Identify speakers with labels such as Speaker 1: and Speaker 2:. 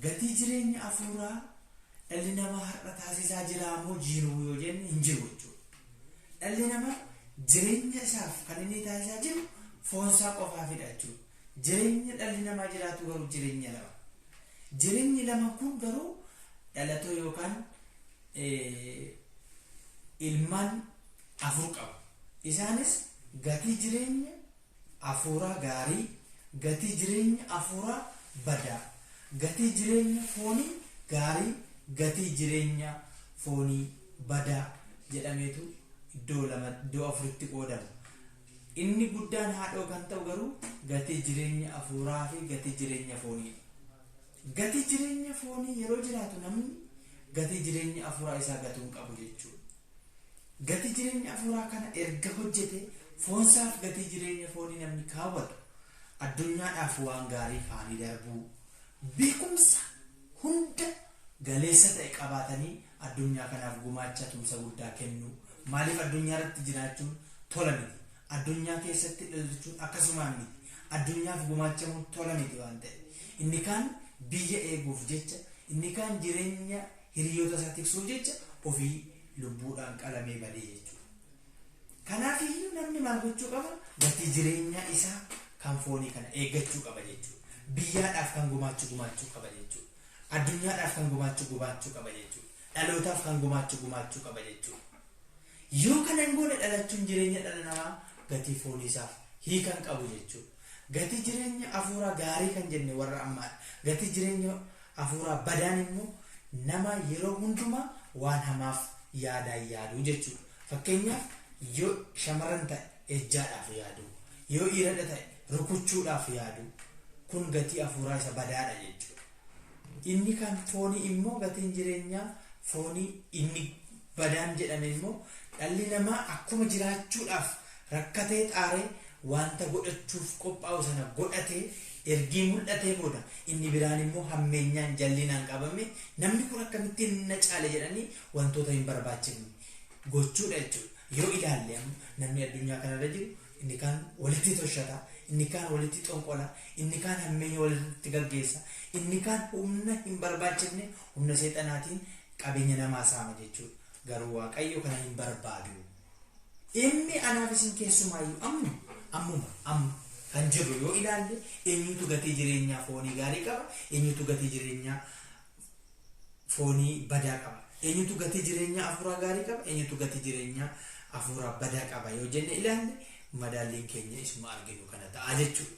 Speaker 1: Gatii jireenya afuuraa dhalli namaa har'a taasisaa jira moo jiru yoo jenne hin jiru jechuudha. Dhalli namaa jireenya isaaf kan inni taasisaa jiru foonsaa qofaafidha jechuudha. Jireenya dhalli namaa jiraatu garuu jireenya lama. Jireenyi lama kun garuu dhalatoo yookaan ilmaan afur qabu. Isaanis gatii jireenya afuuraa gaarii, gatii jireenya afuuraa badaa. Gatii jireenya foonii gaarii, gatii jireenya foonii badaa jedhameetu iddoo afuritti qoodama. Inni guddaan haadhoo kan ta'u garuu gatii jireenya afuuraa fi gatii jireenya foonii. Gatii jireenya foonii yeroo jiraatu namni gatii jireenya afuuraa isaa gatuu hin qabu jechuudha. Gatii jireenya afuuraa kana erga hojjete foonsaaf gatii jireenya foonii namni kaawwatu addunyaadhaaf waan gaarii faanii darbuu. Beekumsa hunda galeessa ta'e qabaatanii addunyaa kanaaf gumaacha tumsa guddaa kennu. Maaliif addunyaa irratti jiraachuun tola miti. Addunyaa keessatti dhalachuun akkasumaan miti. Addunyaaf gumaachamuun tola miti waan ta'e. Inni kaan biyya eeguuf jecha, inni kaan jireenya hiriyoota isaa tiksuuf jecha ofii lubbuudhaan qalamee badee jechuudha. Kanaaf iyyuu namni maal gochuu qaba? Gatii jireenya isaa kan foonii kana eeggachuu qaba jechuudha. Biyyaadhaaf kan gumaachuu qaba jechuudha. Addunyaadhaaf kan gumaachuu qaba jechuudha. Dhalootaaf kan gumaachuu qaba jechuudha. Yoo kana hin goone dhalachuun jireenya dhala namaa gatii foonii isaaf hiikan qabu jechuudha. Gatii jireenya afuuraa gaarii kan jenne warra ammaadha. Gatii jireenya afuuraa badaan immoo nama yeroo hundumaa waan hamaaf yaadu jechuudha. Fakkeenyaaf yoo shamarran ta'e ejjaadhaaf yaadu, yoo dhiiradha ta'e rukuchuudhaaf yaadu. Kun gatii afuuraa isa badaadha jechuudha. Inni kan foonii immoo gatiin jireenyaa foonii inni badaan jedhame immoo dhalli namaa akkuma jiraachuudhaaf rakkatee xaaree wanta godhachuuf qophaa'u sana godhatee ergii mul'atee booda inni biraan immoo hammeenyaan jallinaan qabame namni kun akkamittiin na caale jedhanii wantoota hin barbaachifne gochuudha jechuudha. Yoo ilaalle namni addunyaa kanarra jiru inni kaan walitti toshata. Inni kaan walitti xonqola, inni kaan hammeenya walitti gaggeessa, inni kaan humna hin barbaachifne humna seexanaatiin qabeenya namaa saama jechuudha. Garuu Waaqayyo kana hin barbaadu. Inni anaaf isin keessumaayyuu amma kan jiru yoo ilaalle eenyutu gatii jireenyaa foonii gaarii qaba, eenyutu gatii jireenyaa foonii badaa qaba, eenyutu gatii jireenyaa afuuraa gaarii qaba, eenyutu gatii jireenyaa afuuraa badaa qaba yoo jenne ilaalle madaalliin keenya isuma arginu kana ta'a jechuudha.